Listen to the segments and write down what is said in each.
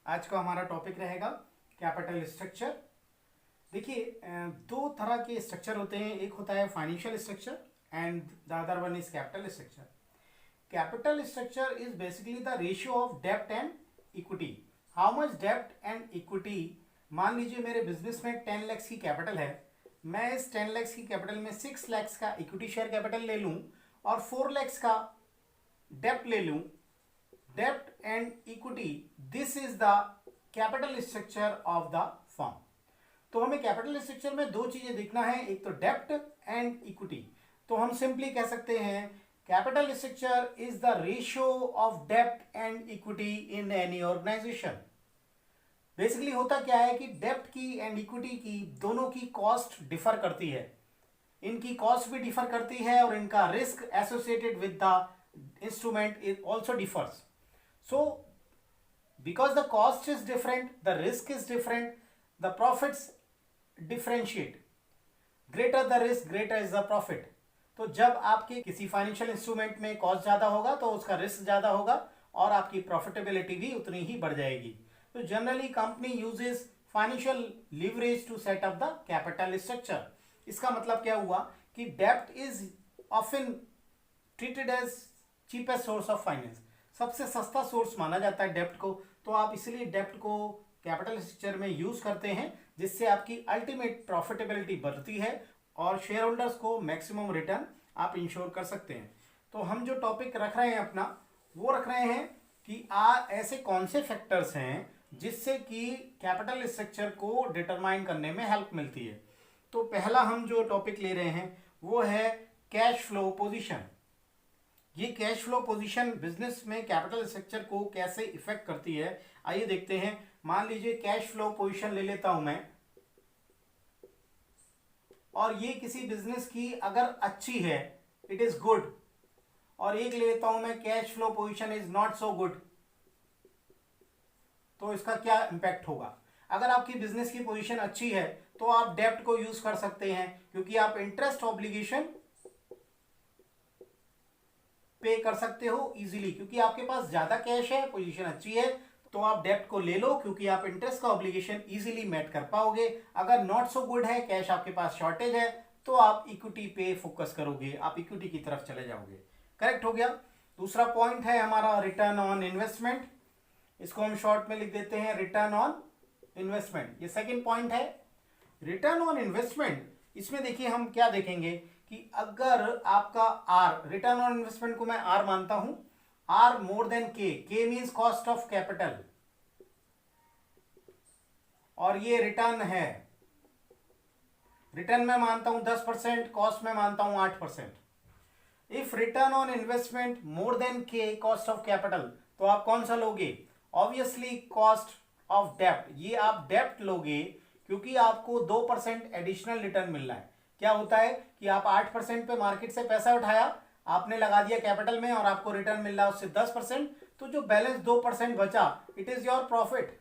आज का हमारा टॉपिक रहेगा कैपिटल स्ट्रक्चर। देखिए, दो तरह के स्ट्रक्चर होते हैं, एक होता है financial structure and the other one is capital structure. Capital structure is basically the ratio of डेब्ट एंड इक्विटी। हाउ मच डेब्ट एंड इक्विटी। मान लीजिए मेरे बिजनेस में 10 लाख की कैपिटल है, मैं इस 10 लाख की कैपिटल में 6 लाख का इक्विटी शेयर कैपिटल ले लूं और 4 लाख का डेब्ट ले लूं। डेब्ट and equity, this is the capital structure of the firm. तो हमें कैपिटल स्ट्रक्चर में दो चीजें देखना है, एक तो डेब्ट एंड इक्विटी। तो हम सिंपली कह सकते हैं capital structure is the ratio of डेब्ट and equity in any organisation. Basically होता क्या है कि डेब्ट की एंड इक्विटी की दोनों की कॉस्ट डिफर करती है, इनकी कॉस्ट भी डिफर करती है और इनका risk associated with the instrument it also differs. So, because the cost is different, the risk is different, the profits differentiate. Greater the risk, greater is the profit. तो जब आपके किसी फाइनेंशियल इंस्ट्रूमेंट में cost ज़्यादा होगा तो उसका risk ज़्यादा होगा और आपकी प्रॉफिटेबिलिटी भी उतनी ही बढ़ जाएगी। तो generally company uses financial leverage to set up the capital structure. इसका मतलब क्या हुआ कि डेब्ट is often treated as cheapest source of finance. सबसे सस्ता सोर्स माना जाता है डेब्ट को, तो आप इसलिए डेब्ट को कैपिटल स्ट्रक्चर में यूज करते हैं, जिससे आपकी अल्टीमेट प्रॉफिटेबिलिटी बढ़ती है और शेयर होल्डर्स को मैक्सिमम रिटर्न आप इंश्योर कर सकते हैं। तो हम जो टॉपिक रख रहे हैं अपना, वो रख रहे हैं कि ऐसे कौन से फैक्टर्स हैं जिससे कि कैपिटल स्ट्रक्चर को डिटरमाइन करने में हेल्प मिलती है। तो पहला हम जो टॉपिक ले रहे हैं वो है कैश फ्लो पोजिशन। ये कैश फ्लो पोजीशन बिजनेस में कैपिटल स्ट्रक्चर को कैसे इफेक्ट करती है, आइए देखते हैं। मान लीजिए कैश फ्लो पोजीशन ले लेता हूं मैं, और ये किसी बिजनेस की अगर अच्छी है, इट इज गुड, और एक ले लेता हूं मैं cash flow position is not so good, तो इसका क्या इंपैक्ट होगा। अगर आपकी बिजनेस की पोजीशन अच्छी है तो आप डेब्ट को यूज कर सकते हैं, क्योंकि आप इंटरेस्ट ऑब्लिगेशन पे कर सकते हो इजीली, क्योंकि आपके पास ज्यादा कैश है, पोजीशन अच्छी है, तो आप डेब्ट को ले लो, क्योंकि आप इंटरेस्ट का ऑब्लिगेशन इजीली मेट कर पाओगे। अगर नॉट सो गुड है, कैश आपके पास शॉर्टेज है, तो आप इक्विटी पे फोकस करोगे, आप इक्विटी की तरफ चले जाओगे। करेक्ट हो गया। दूसरा पॉइंट है हमारा रिटर्न ऑन इन्वेस्टमेंट। इसको हम शॉर्ट में लिख देते हैं रिटर्न ऑन इन्वेस्टमेंट। ये सेकेंड पॉइंट है रिटर्न ऑन इन्वेस्टमेंट। इसमें देखिए हम क्या देखेंगे कि अगर आपका आर, रिटर्न ऑन इन्वेस्टमेंट को मैं आर मानता हूं, r more than k means cost of capital, और ये रिटर्न है, रिटर्न में मानता हूं 10%, कॉस्ट में मानता हूं 8%। If return on investment more than के कॉस्ट ऑफ कैपिटल, तो आप कौन सा लोगे? ऑब्वियसली कॉस्ट ऑफ डेब्ट। ये आप डेब्ट लोगे क्योंकि आपको 2% एडिशनल रिटर्न मिल रहा है। क्या होता है कि आप 8% पे मार्केट से पैसा उठाया, आपने लगा दिया कैपिटल में और आपको रिटर्न मिल रहा है उससे 10%, तो जो बैलेंस 2% बचा, it is your profit.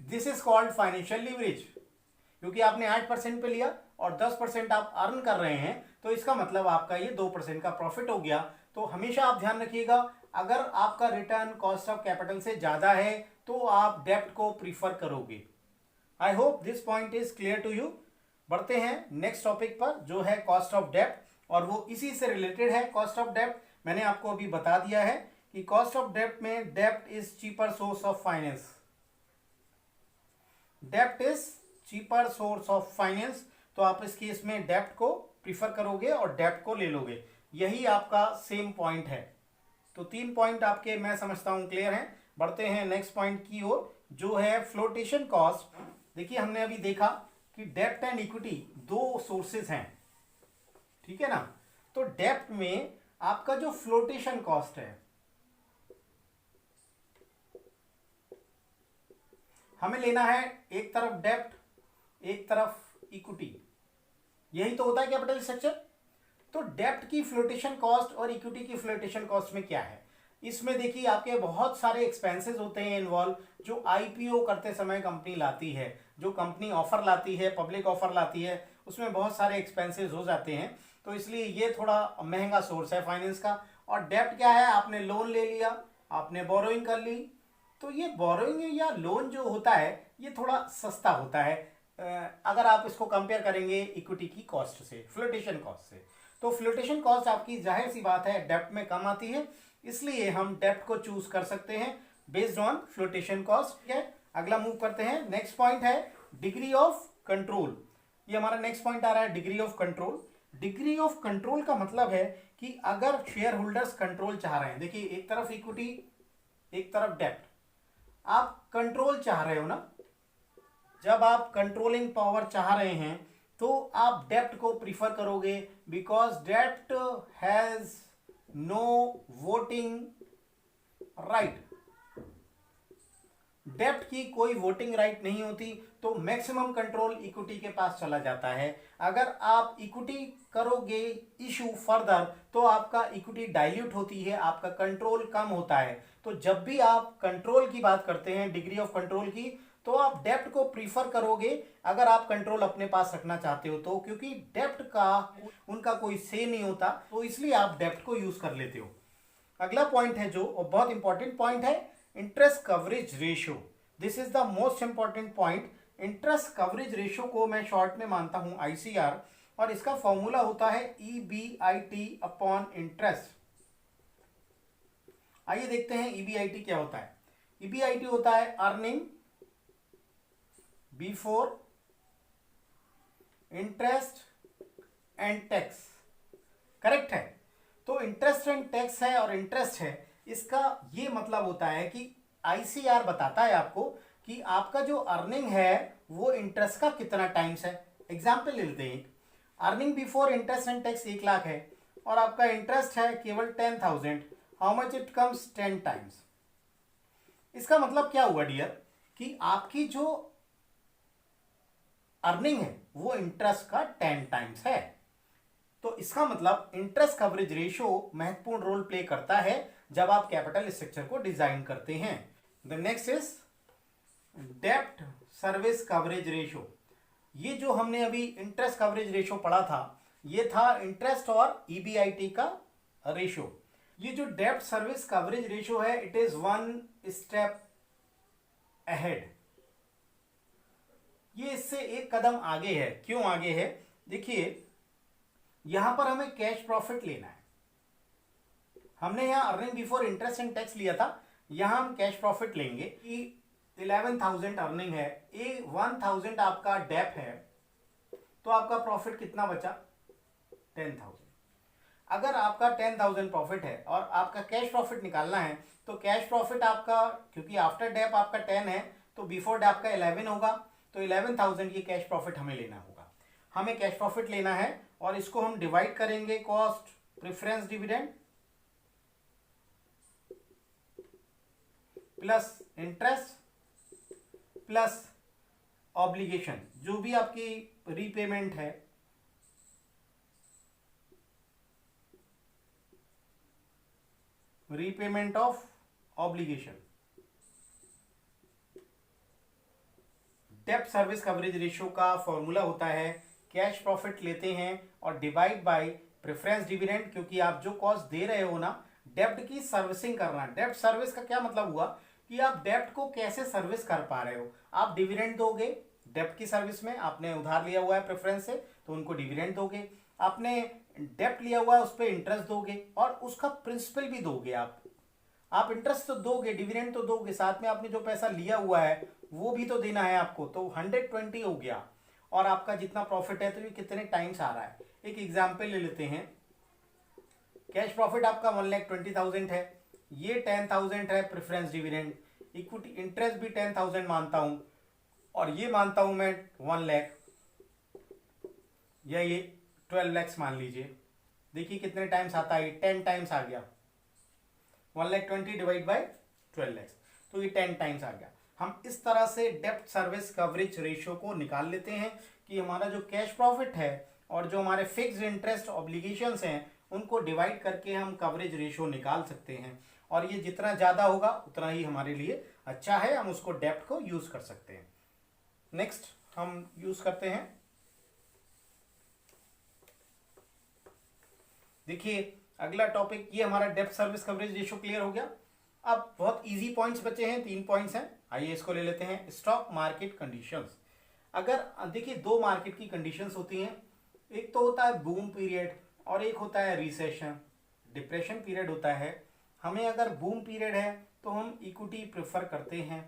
This is called financial leverage. क्योंकि आपने 8% पे लिया और 10% आप अर्न कर रहे हैं, तो इसका मतलब आपका ये 2% का प्रॉफिट हो गया। तो हमेशा आप ध्यान रखिएगा, अगर आपका रिटर्न कॉस्ट ऑफ कैपिटल से ज्यादा है तो आप डेब्ट को प्रीफर करोगे। I hope this point is clear to you. बढ़ते हैं नेक्स्ट टॉपिक पर, जो है कॉस्ट ऑफ डेब्ट, और वो इसी से रिलेटेड है। कॉस्ट ऑफ डेब्ट मैंने आपको अभी बता दिया है कि कॉस्ट ऑफ डेब्ट में डेब्ट is cheaper source of finance. डेब्ट is cheaper source of finance, तो आप इस केस में डेब्ट को प्रीफर करोगे और डेब्ट को ले लोगे। यही आपका सेम पॉइंट है। तो 3 पॉइंट आपके मैं समझता हूं क्लियर हैं। बढ़ते हैं नेक्स्ट पॉइंट की ओर, जो है फ्लोटेशन कॉस्ट। देखिए हमने अभी देखा कि डेब्ट एंड इक्विटी दो सोर्सेज हैं, ठीक है ना। तो डेब्ट में आपका जो फ्लोटेशन कॉस्ट है, हमें लेना है एक तरफ डेब्ट, एक तरफ इक्विटी। यही तो होता है कैपिटल स्ट्रक्चर। तो डेब्ट की फ्लोटेशन कॉस्ट और इक्विटी की फ्लोटेशन कॉस्ट में क्या है? इसमें देखिए आपके बहुत सारे एक्सपेंसेस होते हैं इन्वॉल्व, जो आईपीओ करते समय कंपनी लाती है, जो कंपनी ऑफर लाती है, पब्लिक ऑफर लाती है, उसमें बहुत सारे एक्सपेंसेस हो जाते हैं। तो इसलिए ये थोड़ा महंगा सोर्स है फाइनेंस का। और डेब्ट क्या है? आपने लोन ले लिया, आपने बोरोइंग कर ली, तो ये बोरोइंग या लोन जो होता है ये थोड़ा सस्ता होता है अगर आप इसको कंपेयर करेंगे इक्विटी की कॉस्ट से, फ्लोटेशन कॉस्ट से। तो फ्लोटेशन कॉस्ट आपकी जाहिर सी बात है डेप्ट में कम आती है, इसलिए हम डेप्ट को चूज कर सकते हैं बेस्ड ऑन फ्लोटेशन कॉस्ट। ठीक है, अगला मूव करते हैं। नेक्स्ट पॉइंट है डिग्री ऑफ कंट्रोल। ये हमारा नेक्स्ट पॉइंट आ रहा है, degree of control. Degree of control का मतलब है कि अगर शेयर होल्डर्स कंट्रोल चाह रहे हैं, देखिए एक तरफ इक्विटी एक तरफ डेप्ट, आप कंट्रोल चाह रहे हो ना, जब आप कंट्रोलिंग पावर चाह रहे हैं तो आप डेप्ट को प्रीफर करोगे, बिकॉज डेप्ट हैज नो वोटिंग राइट। डेप्ट की कोई वोटिंग राइट नहीं होती, तो मैक्सिमम कंट्रोल इक्विटी के पास चला जाता है। अगर आप इक्विटी करोगे इशू फर्दर तो आपका इक्विटी डाइल्यूट होती है, आपका कंट्रोल कम होता है। तो जब भी आप कंट्रोल की बात करते हैं, डिग्री ऑफ कंट्रोल की, तो आप डेप्ट को प्रीफर करोगे अगर आप कंट्रोल अपने पास रखना चाहते हो तो, क्योंकि डेप्ट का उनका कोई से नहीं होता, तो इसलिए आप डेप्ट को यूज कर लेते हो। अगला पॉइंट है जो बहुत इंपॉर्टेंट पॉइंट है, interest coverage ratio. This is the most important point. Interest coverage ratio को मैं शॉर्ट में मानता हूं ICR, और इसका फॉर्मूला होता है EBIT अपॉन इंटरेस्ट। आइए देखते हैं EBIT क्या होता है। EBIT होता है earning before interest and tax. Correct है, तो इंटरेस्ट एंड टैक्स है और इंटरेस्ट है, इसका ये मतलब होता है कि ICR बताता है आपको कि आपका जो अर्निंग है वो इंटरेस्ट का कितना टाइम्स है। एग्जाम्पल ले लेते हैं, earning before interest and tax 1 lakh है और आपका इंटरेस्ट है केवल 10,000, how much it comes 10 times. इसका मतलब क्या हुआ डियर, कि आपकी जो अर्निंग है वो इंटरेस्ट का 10 टाइम्स है। तो इसका मतलब इंटरेस्ट कवरेज रेशियो महत्वपूर्ण रोल प्ले करता है जब आप कैपिटल स्ट्रक्चर को डिजाइन करते हैं। द नेक्स्ट इज डेब्ट सर्विस कवरेज रेशियो। ये जो हमने अभी इंटरेस्ट कवरेज रेशियो पढ़ा था, ये था इंटरेस्ट और EBIT का रेशियो। ये जो डेब्ट सर्विस कवरेज रेशियो है, इट इज 1 स्टेप अहेड। ये इससे एक कदम आगे है। क्यों आगे है, देखिए यहां पर हमें कैश प्रॉफिट लेना है। हमने यहां earning before interest and tax लिया था, यहां हम कैश प्रॉफिट लेंगे कि 11,000 अर्निंग है, 1,000 आपका डेप है, तो आपका प्रॉफिट कितना बचा 10,000। अगर आपका 10,000 प्रॉफिट है और आपका कैश प्रॉफिट निकालना है, तो कैश प्रॉफिट आपका, क्योंकि आफ्टर डेप आपका 10 है तो बिफोर डेप का 11 होगा, तो 11,000 ये कैश प्रॉफिट हमें लेना होगा। हमें कैश प्रॉफिट लेना है और इसको हम डिवाइड करेंगे cost preference dividend plus interest plus obligation, जो भी आपकी रीपेमेंट है, रीपेमेंट ऑफ ऑब्लिगेशन। डेब्ट सर्विस कवरेज रेशियो का फॉर्मूला होता है कैश प्रॉफिट लेते हैं और डिवाइड बाय प्रेफरेंस डिविडेंड, क्योंकि आप जो कॉस्ट दे रहे हो ना डेब्ट की सर्विसिंग करना। डेब्ट सर्विस का क्या मतलब हुआ कि आप डेब्ट को कैसे सर्विस कर पा रहे हो। आप डिविडेंड दोगे डेब्ट की सर्विस में, आपने उधार लिया हुआ है प्रेफरेंस से तो उनको डिविडेंड दोगे, आपने डेब्ट लिया हुआ है उस पर इंटरेस्ट दोगे और उसका प्रिंसिपल भी दोगे। आप इंटरेस्ट तो दोगे, डिविडेंड तो दोगे, साथ में आपने जो पैसा लिया हुआ है वो भी तो देना है आपको, तो 120 हो गया। और आपका जितना प्रॉफिट है तो ये कितने टाइम्स आ रहा है। एक एग्जांपल ले लेते हैं, कैश प्रॉफिट आपका 1,20,000 है, ये 10,000 है प्रेफरेंस डिविडेंड, इक्विटी इंटरेस्ट भी 10,000 मानता हूं और ये मानता हूं मैं 1 लाख या ये 12 लाख मान लीजिए। देखिए कितने टाइम्स आता है, 10 टाइम्स आ गया। 1,20,000 डिवाइड बाय 12 लाख, तो ये 10 टाइम्स आ गया। हम इस तरह से डेब्ट सर्विस कवरेज रेशियो को निकाल लेते हैं कि हमारा जो कैश प्रॉफिट है और जो हमारे फिक्स्ड इंटरेस्ट ऑब्लिगेशंस हैं उनको डिवाइड करके हम कवरेज रेशियो निकाल सकते हैं। और ये जितना ज़्यादा होगा उतना ही हमारे लिए अच्छा है, हम उसको डेब्ट को यूज कर सकते हैं। नेक्स्ट हम यूज करते हैं, देखिए अगला टॉपिक, ये हमारा डेब्ट सर्विस कवरेज रेशियो क्लियर हो गया। अब बहुत इजी पॉइंट्स बचे हैं, 3 पॉइंट्स हैं, आइए इसको ले लेते हैं। Stock market conditions. अगर देखिए दो मार्केट की कंडीशंस होती हैं, एक तो होता है बूम पीरियड और एक होता है रिसेशन, डिप्रेशन पीरियड होता है। हमें अगर बूम पीरियड है तो हम इक्विटी प्रेफर करते हैं,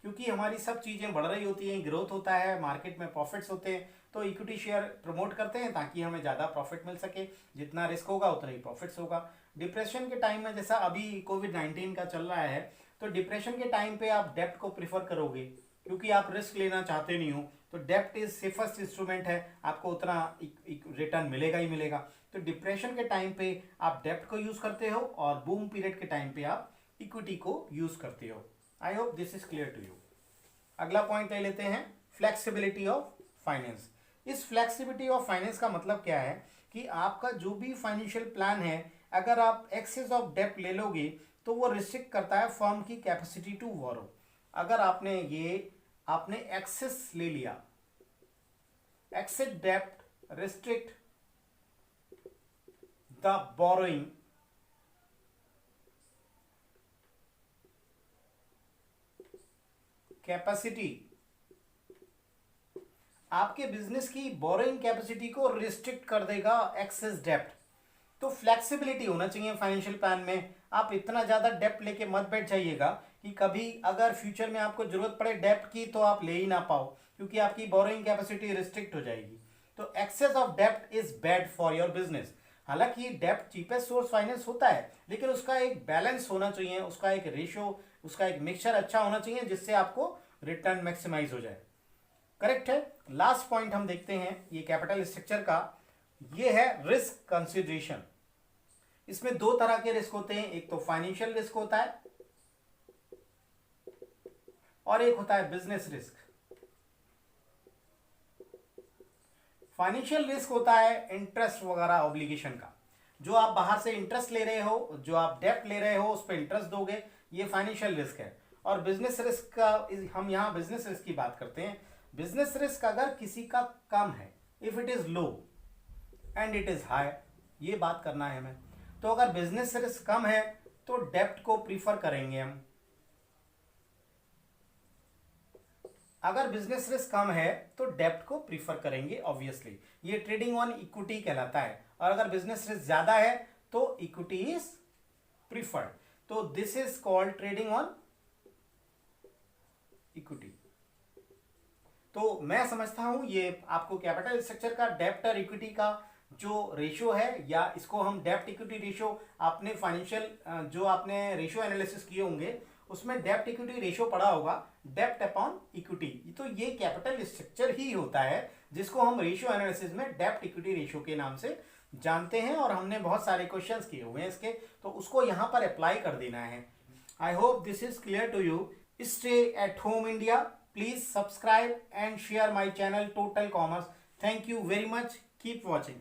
क्योंकि हमारी सब चीज़ें बढ़ रही होती हैं, ग्रोथ होता है, मार्केट में प्रॉफिट्स होते हैं, तो इक्विटी शेयर प्रमोट करते हैं ताकि हमें ज़्यादा प्रॉफिट मिल सके। जितना रिस्क होगा उतना ही प्रॉफिट्स होगा। डिप्रेशन के टाइम में, जैसा अभी कोविड-19 का चल रहा है, तो डिप्रेशन के टाइम पे आप डेप्ट को प्रीफर करोगे, क्योंकि आप रिस्क लेना चाहते नहीं हो। तो डेप्ट इज सेफेस्ट इंस्ट्रूमेंट है, आपको उतना रिटर्न मिलेगा ही मिलेगा। तो डिप्रेशन के टाइम पे आप डेप्ट को यूज़ करते हो और बूम पीरियड के टाइम पे आप इक्विटी को यूज़ करते हो। I hope this is clear to you. अगला पॉइंट ले लेते हैं, फ्लेक्सिबिलिटी ऑफ फाइनेंस। इस फ्लेक्सिबिलिटी ऑफ फाइनेंस का मतलब क्या है कि आपका जो भी फाइनेंशियल प्लान है, अगर आप एक्सेस ऑफ डेप्ट ले लोगे तो वो रिस्ट्रिक्ट करता है फर्म की कैपेसिटी टू बोरो। अगर आपने एक्सेस ले लिया, एक्सेस डेप्ट रिस्ट्रिक्ट द बोरोइंग कैपेसिटी, आपके बिजनेस की बोरोइंग कैपेसिटी को रिस्ट्रिक्ट कर देगा एक्सेस डेप्ट। तो फ्लेक्सिबिलिटी होना चाहिए फाइनेंशियल प्लान में। आप इतना ज़्यादा डेप्ट लेके मत बैठ जाइएगा कि कभी अगर फ्यूचर में आपको जरूरत पड़े डेप्ट की तो आप ले ही ना पाओ, क्योंकि आपकी बोरोइंग कैपेसिटी रिस्ट्रिक्ट हो जाएगी। तो एक्सेस ऑफ डेप्ट is bad for your business. हालांकि डेप्ट चीपेस्ट सोर्स फाइनेंस होता है, लेकिन उसका एक बैलेंस होना चाहिए, उसका एक रेशियो, उसका एक मिक्सचर अच्छा होना चाहिए जिससे आपको रिटर्न मैक्सिमाइज हो जाए। करेक्ट है। लास्ट पॉइंट हम देखते हैं ये कैपिटल स्ट्रक्चर का, ये है रिस्क कंसिडरेशन। इसमें दो तरह के रिस्क होते हैं, एक तो फाइनेंशियल रिस्क होता है और एक होता है बिजनेस रिस्क। फाइनेंशियल रिस्क होता है इंटरेस्ट वगैरह ऑब्लिगेशन का, जो आप बाहर से इंटरेस्ट ले रहे हो, जो आप डेप्ट ले रहे हो उस पर इंटरेस्ट दोगे, ये फाइनेंशियल रिस्क है। और बिजनेस रिस्क का, हम यहाँ बिजनेस रिस्क की बात करते हैं। बिजनेस रिस्क अगर किसी का कम है, if it is low and it is high, ये बात करना है हमें। तो अगर बिजनेस रिस्क कम है तो डेप्ट को प्रीफर करेंगे हम। अगर बिजनेस रिस्क कम है तो डेप्ट को प्रीफर करेंगे ऑब्वियसली, ये ट्रेडिंग ऑन इक्विटी कहलाता है। और अगर बिजनेस रिस्क ज्यादा है तो इक्विटी इज प्रीफर्ड। तो this is called trading on equity. तो मैं समझता हूं ये आपको कैपिटल स्ट्रक्चर का डेप्ट और इक्विटी का जो रेशियो है, या इसको हम डेप्ट इक्विटी रेशियो, आपने फाइनेंशियल जो आपने रेशियो एनालिसिस किए होंगे उसमें डेप्ट इक्विटी रेशियो पढ़ा होगा, डेप्ट अपॉन इक्विटी। तो ये कैपिटल स्ट्रक्चर ही होता है जिसको हम रेशियो एनालिसिस में डेप्ट इक्विटी रेशियो के नाम से जानते हैं, और हमने बहुत सारे क्वेश्चंस किए हुए हैं इसके, तो उसको यहां पर अप्लाई कर देना है। I hope this is clear to you. Stay at home India, please subscribe and share my channel Total Commerce. Thank you very much, keep watching.